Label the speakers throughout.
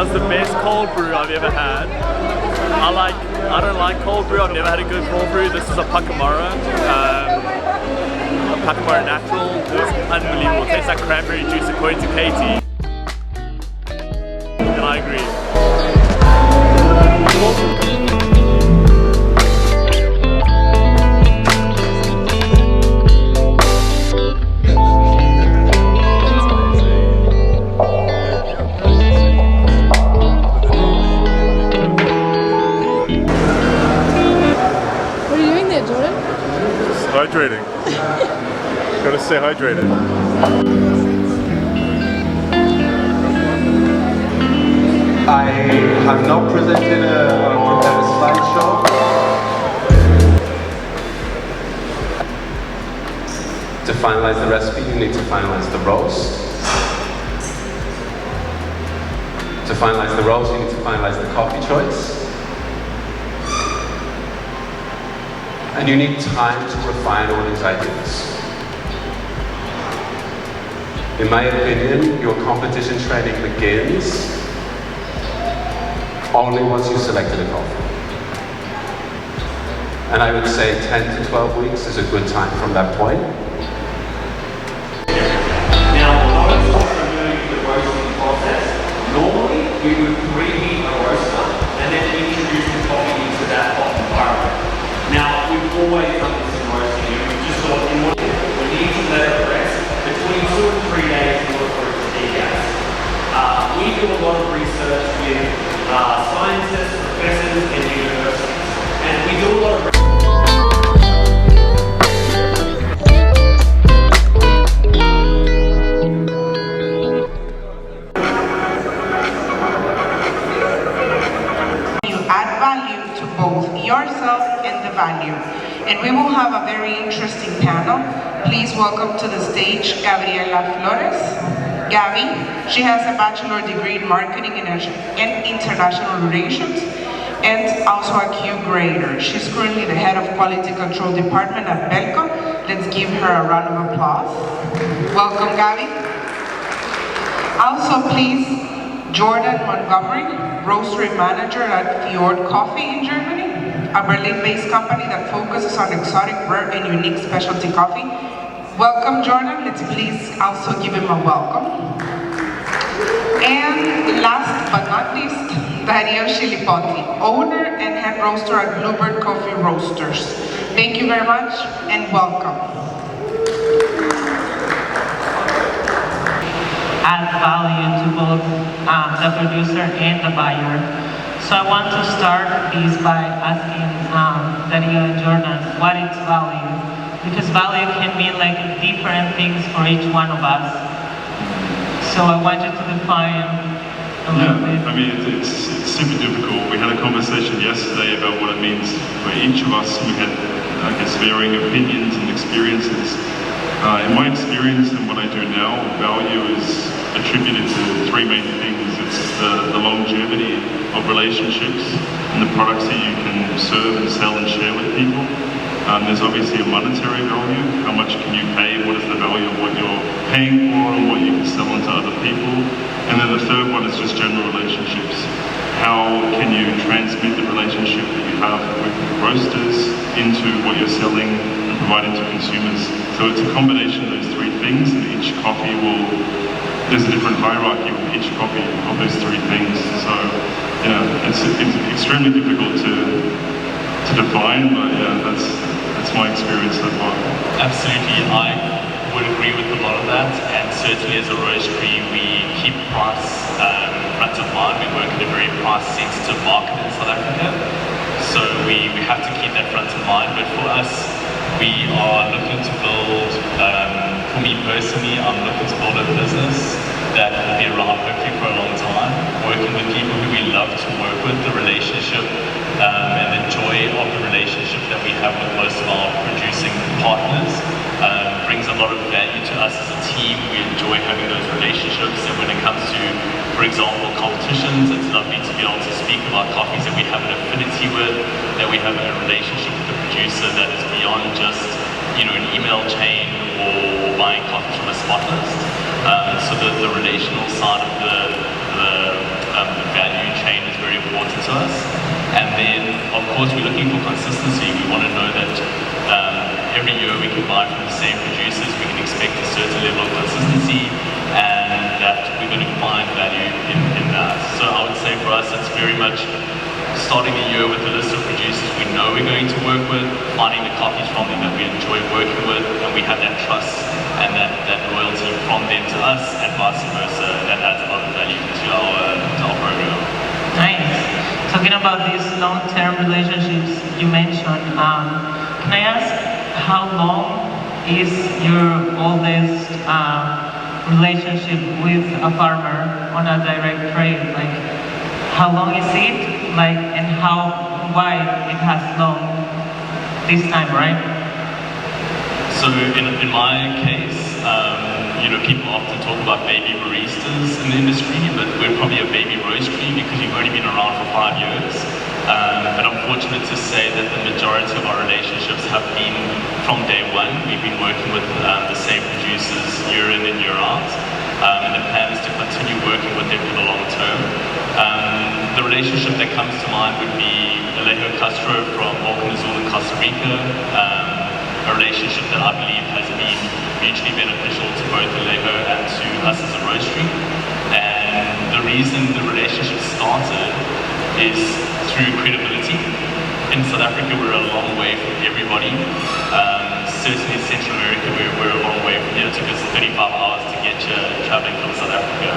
Speaker 1: was the best cold brew I've ever had. I don't like cold brew. I've never had a good cold brew. This is a Pacamara. A Pacamara natural. It was unbelievable. It tastes like cranberry juice according to Katie. And I agree.
Speaker 2: Hydrating. Gotta stay hydrated.
Speaker 3: I have not presented or prepared a slideshow. To finalize the recipe, you need to finalize the roast. To finalize the roast, you need to finalize the coffee choice. And you need time to refine all these ideas. In my opinion, your competition training begins only once you've selected a coffee. And I would say 10 to 12 weeks is a good time from that point.
Speaker 4: Now, those also doing the roasting process, normally we would preheat a roaster and then introduce the coffee into that hot environment. Now, we've always done this in roasting, and we've just thought we need to let it rest between 2 and 3 days in order for it to degas. We do a lot of research with scientists, professors, and universities, and we do a lot of
Speaker 5: yourself and the value. And we will have a very interesting panel. Please welcome to the stage Gabriela Flores. Gabby, she has a bachelor degree in marketing and international relations and also a Q grader. She's currently the head of quality control department at Belco. Let's give her a round of applause. Welcome, Gabby. Also, please, Jordan Montgomery, Roastery manager at Fjord Coffee in Germany, a Berlin-based company that focuses on exotic, rare, and unique specialty coffee. Welcome, Jordan. Let's please also give him a welcome. And last but not least, Dario owner and head roaster at Bluebird Coffee Roasters. Thank you very much and welcome.
Speaker 6: Add value to both the producer and the buyer. So I want to start this by asking Dario and Jordan, what is value? Because value can mean like different things for each one of us. So I want you to define a little bit.
Speaker 2: I mean, it's super difficult. We had a conversation yesterday about what it means for each of us. We had, I guess, varying opinions and experiences. In my experience and what I do now, value is attributed to 3 main things. It's the longevity of relationships and the products that you can serve and sell and share with people. There's obviously a monetary value. How much can you pay? What is the value of what you're paying for and what you can sell on to other people? And then the third one is just general relationships. How can you transmit the relationship that you have with roasters into what you're selling and providing to consumers? So it's a combination of those 3 things, and each coffee there's a different hierarchy with each coffee of those 3 things. So, it's extremely difficult to define, but yeah, that's my experience so far.
Speaker 7: Absolutely, I would agree with a lot of that, and certainly as a roastery, we keep price front of mind. We work in a very price-sensitive market in South Africa, so we have to keep that front of mind. But for us, we are looking to build, for me personally, I'm looking to build a business that will be around hopefully for a long time, working with people who we love to work with, the relationship and the joy of the relationship that we have with most of our producing partners brings a lot of value to us as a team. We enjoy having those relationships, and when it comes to, for example, competitions, it's lovely to be able to speak about coffees that we have an affinity with, that we have a relationship with the producer that is beyond just an email chain or buying coffee from a spot list. So the relational side of the course, we're looking for consistency. We want to know that every year we can buy from the same producers, we can expect a certain level of consistency, and that we're going to find value in that. So I would say for us, it's very much starting the year with a list of producers we know we're going to work with, finding the coffees from them that we enjoy working with, and we have that trust and that loyalty from them to us, and vice versa. That adds a lot of value to our program.
Speaker 6: Nice. Talking about these long-term relationships you mentioned, can I ask how long is your oldest relationship with a farmer on a direct trade? Like, how long is it? Like, and why it has long this time, right?
Speaker 7: So in my case, people often talk about baby baristas in the industry, but we're probably a baby roastery because we've only been around for 5 years. But I'm fortunate to say that the majority of our relationships have been from day one. We've been working with the same producers year in and year out. And the plan is to continue working with them for the long term. The relationship that comes to mind would be Alejo Castro from Azul in Costa Rica. A relationship that I believe has been mutually beneficial to both Alejo and to us as a roastery. And the reason the relationship started is through credibility. In South Africa, we're a long way from everybody. Certainly in Central America, we're a long way from here. It took us 35 hours to get you traveling from South Africa.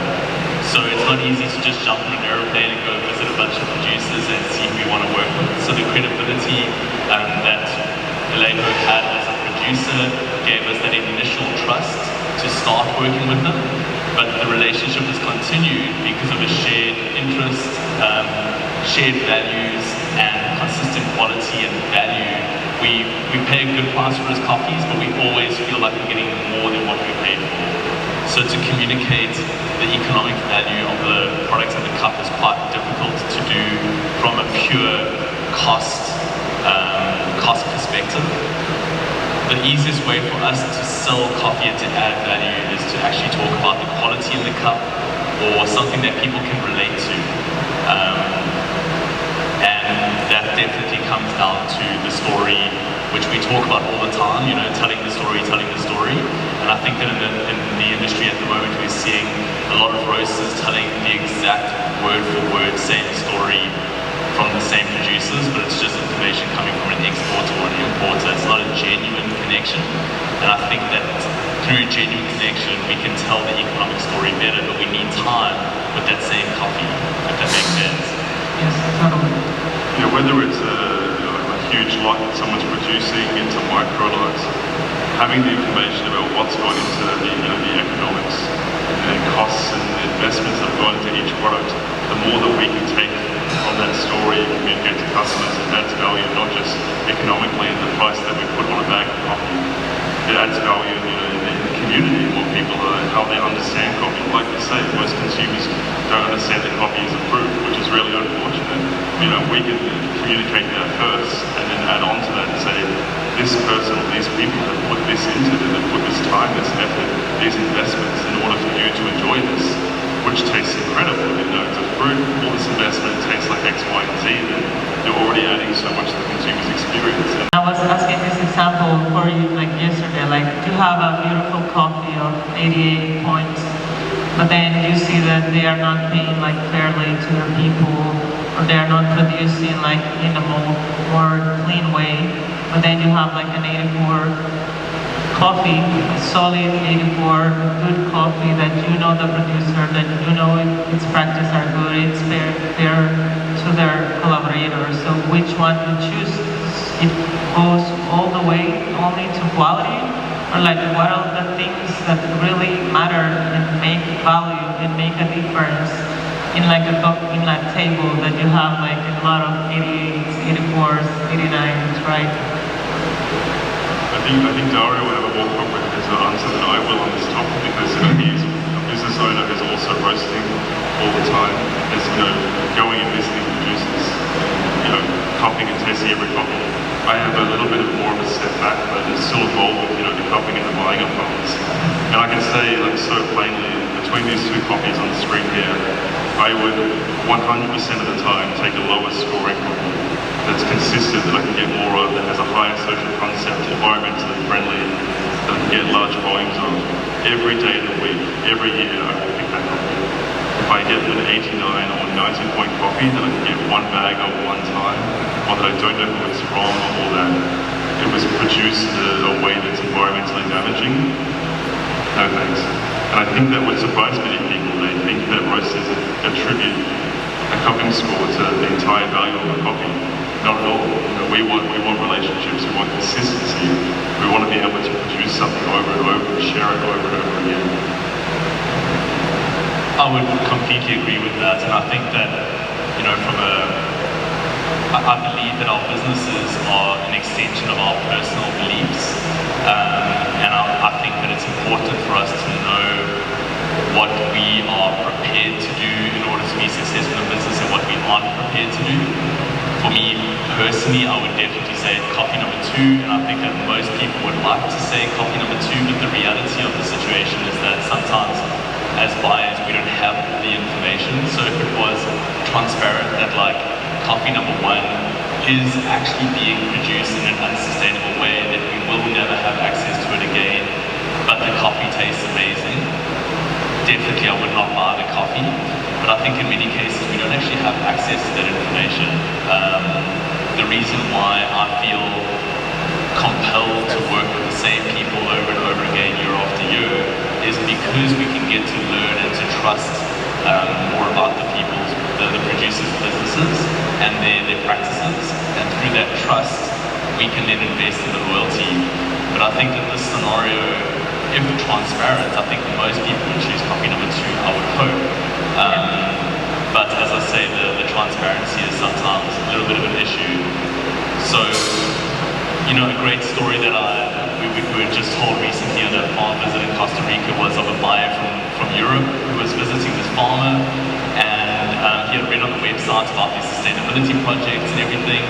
Speaker 7: So it's not easy to just jump on an airplane and go visit a bunch of producers and see who we want to work with. So the credibility that Alejo had as a producer gave us that initial trust to start working with them. But the relationship has continued because of a shared interest, shared values, and consistent quality and value. We pay a good price for his coffees, but we always feel like we're getting more than what we paid for. So to communicate the economic value of the products in the cup is quite difficult to do from a pure cost perspective. The easiest way for us to sell coffee and to add value is to actually talk about the quality in the cup or something that people can relate to. And that definitely comes down to the story, which we talk about all the time, telling the story. And I think that in the industry at the moment, we're seeing a lot of roasters telling the exact word for word same story from the same producers, but it's just information coming from an exporter or an importer. It's not a genuine connection. And I think that through a genuine connection, we can tell the economic story better, but we need time with that same coffee, if that makes sense.
Speaker 6: Yes, totally.
Speaker 2: Whether it's a huge lot that someone's producing into micro lots, having the information about what's gone into the economics and costs and investments that have gone into each product, the more that we can take on that story and communicate to customers, it adds value not just economically in the price that we put on a bag of coffee. It adds value in the community, more people, how they understand coffee. Like you say, most consumers don't understand that coffee is a fruit, which is really unfortunate. We can communicate that first and then add on to that and say, this person, these people have put this into it, they've put this time, this effort, these investments in order for you to enjoy this, which tastes incredible. It's a fruit, all this investment tastes like X, Y, and Z, then you're already adding so much to the consumer's experience.
Speaker 6: I was asking this example for you yesterday, you have a beautiful coffee of 88 points, but then you see that they are not paying fairly to their people, or they are not producing in a more clean way, but then you have an 84 coffee, a solid 84 good coffee that the producer, that its practice are good, it's fair to their collaborators. So which one to choose? It goes all the way only to quality, or what are the things that really matter and make value and make a difference in a table that you have a lot of 88s, 84s, 89s, right?
Speaker 2: I think Dario will have a more comprehensive answer than I will on this topic because he's a business owner who's also roasting all the time. Is going and visiting producers, cupping and tasting every coffee. I have a little bit more of a step back, but it's still involved with the cupping and the buying of coffees. And I can say so plainly, between these two coffees on the screen here, I would 100% of the time take a lower scoring coffee that that's consistent, that I can get more of, that has a higher social concept, environmentally friendly, that I can get large volumes of every day of the week, every year I will pick that coffee. If I get an 89 or 90 point coffee, then I can get one bag at one time, or that I don't know who it's from, or that it was produced in a way that's environmentally damaging. No thanks. And I think that would surprise many people. They think that roasters attribute a cupping score to the entire value of a coffee. Not at all. We want relationships, we want consistency. We want to be able to produce something over and over and share it over and over again.
Speaker 7: I would completely agree with that, and I think that, I believe that our businesses are an extension of our personal beliefs, and I think that it's important for us to know what we are prepared to do in order to be successful in business and what we aren't prepared to do. For me personally, I would definitely say coffee number 2, and I think that most people would like to say coffee number 2, but the reality of the situation is that sometimes as buyers we don't have the information. So if it was transparent that coffee number 1 is actually being produced in an unsustainable way, that we will never have access to it again, but the coffee tastes amazing, definitely I would not buy the coffee. But I think in many cases we don't actually have access to that information. The reason why I feel compelled to work with the same people over and over again year after year is because we can get to learn and to trust more about the producers' businesses and their practices, and through that trust we can then invest in the loyalty. But I think in this scenario, if transparent, I think most people would choose coffee number 2, I would hope. But as I say, the transparency is sometimes a little bit of an issue. So, a great story that we were just told recently on a farm visit in Costa Rica was of a buyer from Europe who was visiting this farmer, and he had read on the website about these sustainability projects and everything,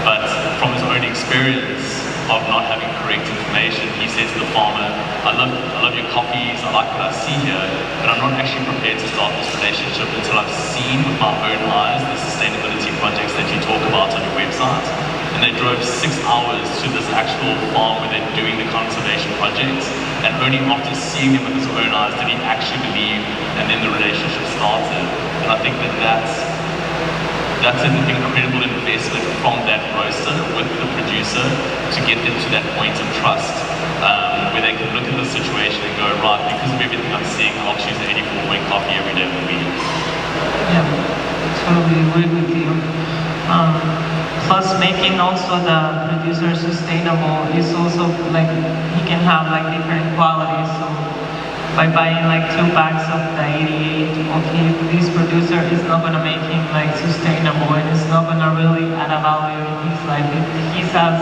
Speaker 7: but from his own experience of not having correct information, he said to the farmer, I love your coffees, I like what I see here, but I'm not actually prepared to start this relationship until I've seen with my own eyes the sustainability projects that you talk about on your website. And they drove 6 hours to this actual farm where they're doing the conservation projects, and only after seeing them with his own eyes did he actually believe, and then the relationship started. And I think that that's an incredible investment from that roaster with the producer to get them to that point of trust, where they can look at the situation and go, right, because of everything I'm seeing, I'll choose an 84 point coffee every day of the week.
Speaker 6: Yeah, totally agree with you. Plus, making also the producer sustainable is also he can have different qualities. So by buying 2 bags of the 88, okay, this producer is not gonna make him sustainable, and it's not gonna really add a value in his life. If he has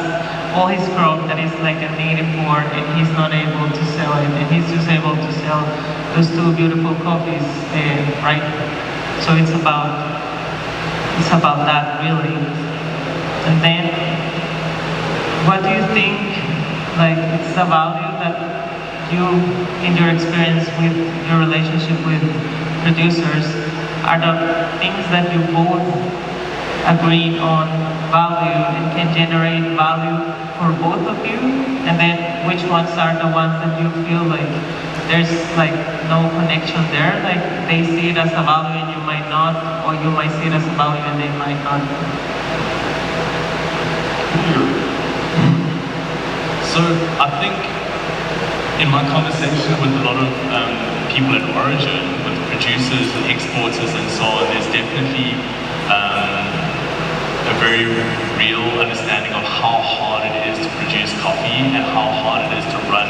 Speaker 6: all his crop that is a native board and he's not able to sell it, and he's just able to sell those 2 beautiful coffees, right? So it's about that really. And then, what do you think, it's the value that you, in your experience with your relationship with producers, are the things that you both agree on value and can generate value for both of you? And then, which ones are the ones that you feel there's no connection there? They see it as a value and you might not, or you might see it as a value and they might not.
Speaker 7: So I think in my conversation with a lot of people at Origin, with producers and exporters and so on, there's definitely a very real understanding of how hard it is to produce coffee and how hard it is to run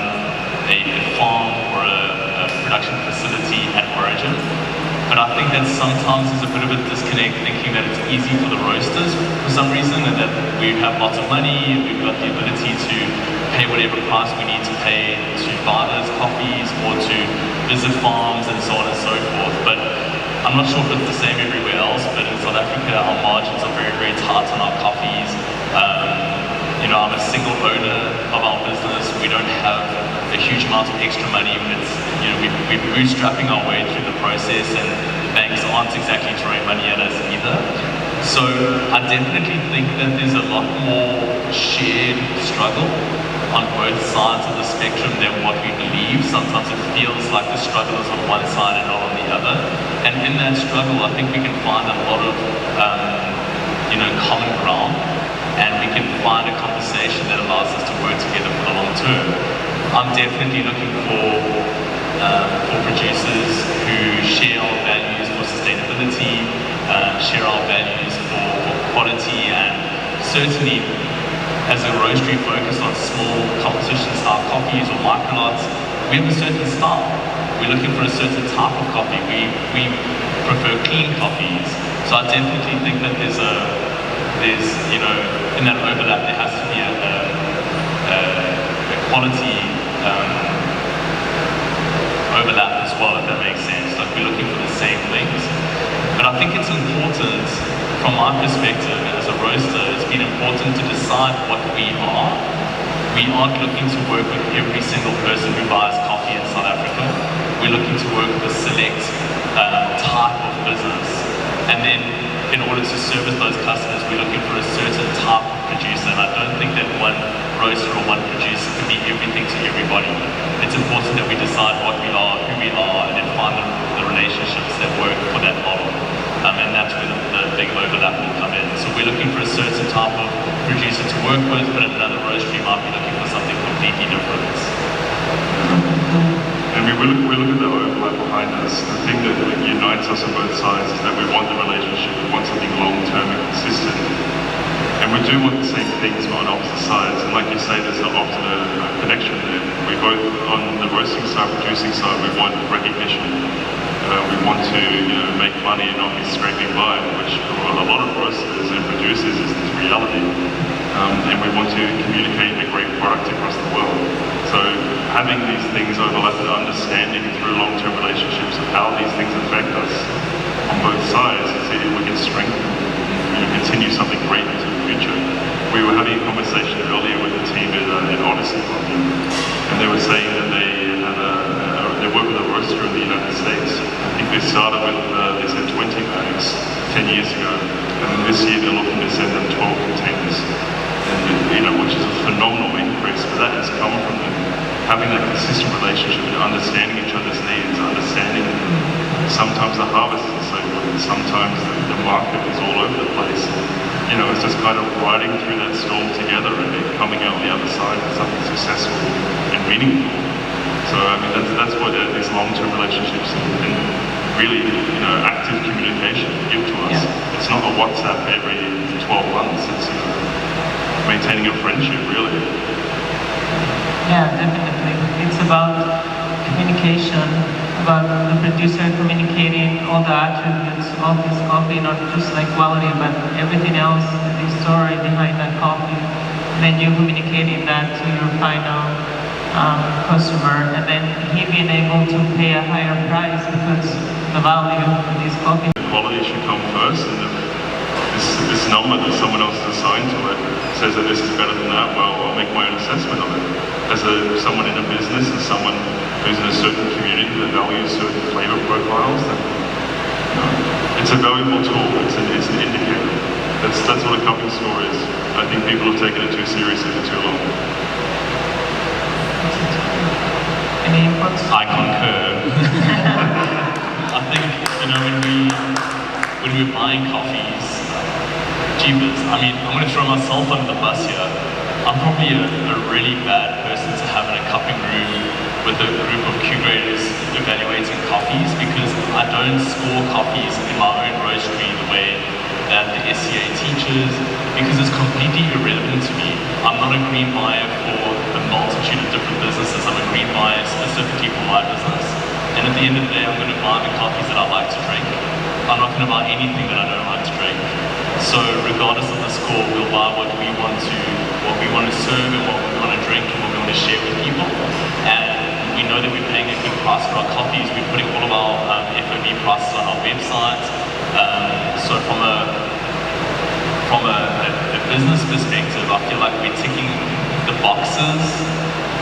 Speaker 7: a farm or a production facility at Origin. But I think that sometimes there's a bit of a disconnect thinking that it's easy for the roasters for some reason, and that we have lots of money and we've got the ability to pay whatever price we need to pay to buy those coffees or to visit farms and so on and so forth. But I'm not sure if it's the same everywhere else, but in South Africa our margins are very, very tight on our coffees. I'm a single owner of our business. We don't have a huge amount of extra money. We're bootstrapping our way through the process, and the banks aren't exactly throwing money at us either. So I definitely think that there's a lot more shared struggle on both sides of the spectrum than what we believe. Sometimes it feels like the struggle is on one side and not on the other. And in that struggle, I think we can find a lot of common ground, and we can find a conversation that allows us to work together for the long term. I'm definitely looking for producers who share our values for sustainability, share our values for quality, and certainly as a roastery focused on small competition style coffees or microlots, we have a certain style. We're looking for a certain type of coffee. We prefer clean coffees. So I definitely think that there's in that overlap there has to be a quality overlap as well, if that makes sense. Like we're looking for the same things. But I think it's important, from my perspective as a roaster, it's been important to decide what we are. We aren't looking to work with every single person who buys coffee in South Africa. We're looking to work with a select type of business. And then in order to service those customers, we're looking for a certain type of producer. And I don't think that one roaster or one producer can be everything to everybody. It's important that we decide what we are, who we are, and then find the relationships that work for that model. And that's where the big overlap will come in. So we're looking for a certain type of producer to work with, but another roastery might be looking for something completely different.
Speaker 2: And we look at the overlap behind us. The thing that unites us on both sides is that we want the relationship, we want something long-term and consistent. And we do want the same things but on opposite sides. And like you say, there's often a connection there. We both, on the roasting side, producing side, we want recognition. We want to make money and not be scraping by, which for a lot of roasters and producers is the reality. And we want to communicate a great product across the world. So having these things overlap and understanding through long-term relationships of how these things affect us on both sides, we can strengthen and continue something great into the future. We were having a conversation earlier with the team at Odyssey Coffee, and they were saying that they work with a roaster in the United States. I think they started with, they said 20 bags 10 years ago, and then this year they're looking to send them 12 containers. And, which is a phenomenal increase, but that has come from them having that consistent relationship and understanding each other's needs, understanding sometimes the harvest is so good, sometimes the market is all over the place. It's just kind of riding through that storm together and then coming out the other side with something successful and meaningful. So I mean that's what these long-term relationships and really active communication give to us. Yeah. It's not a WhatsApp every 12 months. It's maintaining a friendship, really.
Speaker 6: Yeah, definitely. It's about communication, about the producer communicating all the attributes of this coffee, not just like quality, but everything else, the story behind that coffee. And then you communicating that to your final customer, and then he being able to pay a higher price because the value of this coffee.
Speaker 2: The quality should come first, and this number that someone else has assigned to it says that this is better than that. Well, I'll make my own assessment of it. As someone in a business and someone who's in a certain community that values certain flavor profiles, then it's a valuable tool. It's an indicator. That's what a cupping score is. I think people have taken it too seriously for too long.
Speaker 6: Any inputs?
Speaker 7: I concur. I think when we're buying coffees, jeepers, I mean, I'm going to throw myself under the bus here. I'm probably a really bad person to have in a cupping room with a group of Q graders evaluating coffees, because I don't score coffees in my own roastery the way that the SCA teaches, because it's completely irrelevant to me. I'm not a green buyer for a multitude of different businesses. I'm a green buyer specifically for my business. And at the end of the day, I'm going to buy the coffees that I like to drink. I'm not going to buy anything that I don't like to drink. So regardless of the score, we'll buy what we want to serve and what we want to drink and what we want to share with people. And we know that we're paying a good price for our coffees. We're putting all of our FOB prices on our website. So from a business perspective, I feel like we're ticking the boxes,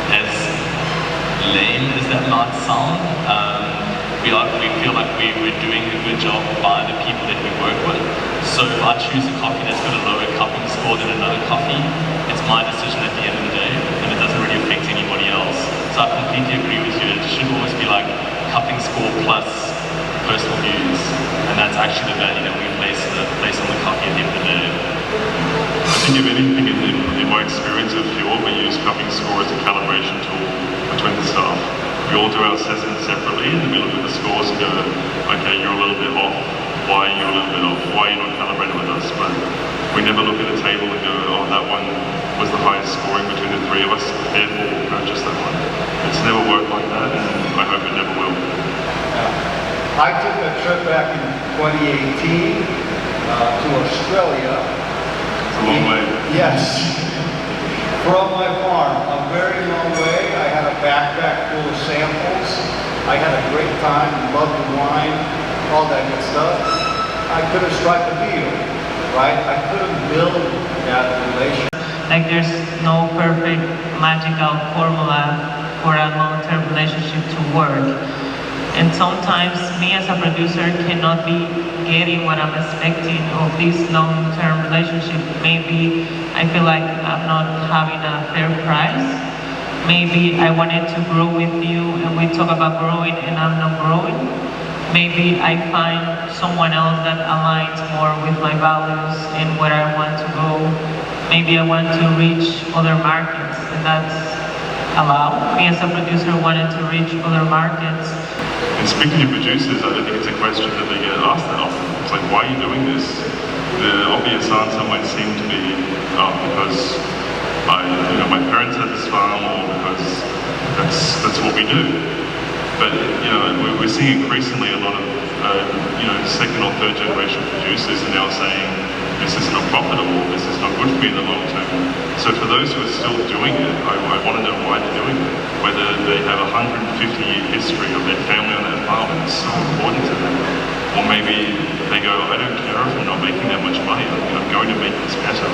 Speaker 7: as lame as that might sound. We feel like we're doing a good job by the people that we work with. So if I choose choose a coffee that's got a lower cupping score than another coffee, it's my decision at the end of the day, and it doesn't really affect anybody else. So I completely agree with you. It should always be like cupping score plus personal views, and that's actually the value that we place on the coffee at the end of the day.
Speaker 2: I think if anything, in my experience of Fuel, we use cupping score as a calibration tool between the staff. We all do our assessments separately, and then we look at the scores and go, okay, you're a little bit off. Why are you a little bit off? Why are you not calibrated with us? But we never look at a table and go, oh, that one was the highest scoring between the three of us, therefore we'll purchase that one. It's never worked like that, and I hope it never will.
Speaker 8: I took a trip back in 2018 to Australia.
Speaker 2: It's a long way.
Speaker 8: Yes. From my farm, a very long way. I had a backpack full of samples. I had a great time, loved the wine, all that good stuff. I couldn't strike a deal, right? I couldn't build that relationship.
Speaker 6: Like there's no perfect magical formula for a long-term relationship to work. And sometimes me as a producer cannot be getting what I'm expecting of this long-term relationship. Maybe I feel like I'm not having a fair price. Maybe I wanted to grow with you and we talk about growing and I'm not growing. Maybe I find someone else that aligns more with my values and where I want to go. Maybe I want to reach other markets, and that's allowed. Me as a producer wanted to reach other markets.
Speaker 2: And speaking of producers, I don't think it's a question that they get asked that often. It's like, why are you doing this? The obvious answer might seem to be because my parents had this farm, or because that's what we do. But we're seeing increasingly a lot of second or third generation producers are now saying this is not profitable, this is not good for me in the long term. So for those who are still doing it, I want to know why they're doing it. Whether they have a 150-year history of their family on that farm and it's so important to them. Or maybe they go, I don't care if I'm not making that much money, I'm going to make this better.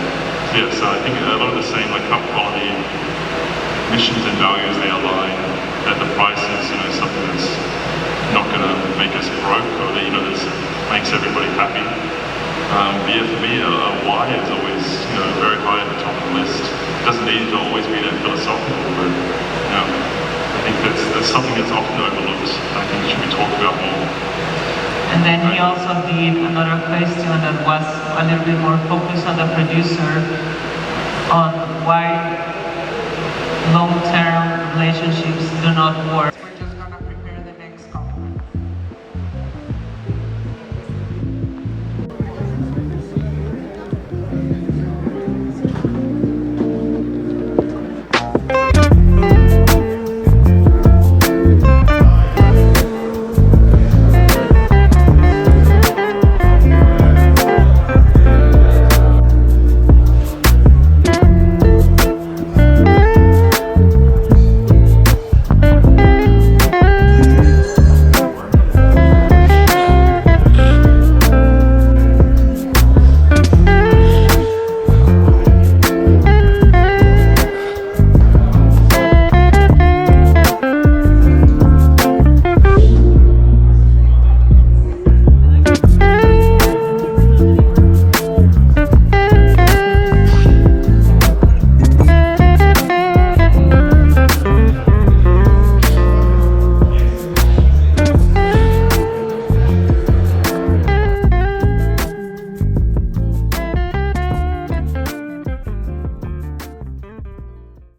Speaker 2: Yeah, so I think a lot of the same, like cup quality, missions and values, they align, that the price is something that's not going to make us broke, or that makes everybody happy. But yeah, for me, a why is always very high at the top of the list. It doesn't need to always be that philosophical, but I think that's something that's often overlooked. I think it should be talked about more.
Speaker 6: And then he also did another question that was a little bit more focused on the producer, on why long-term relationships do not work.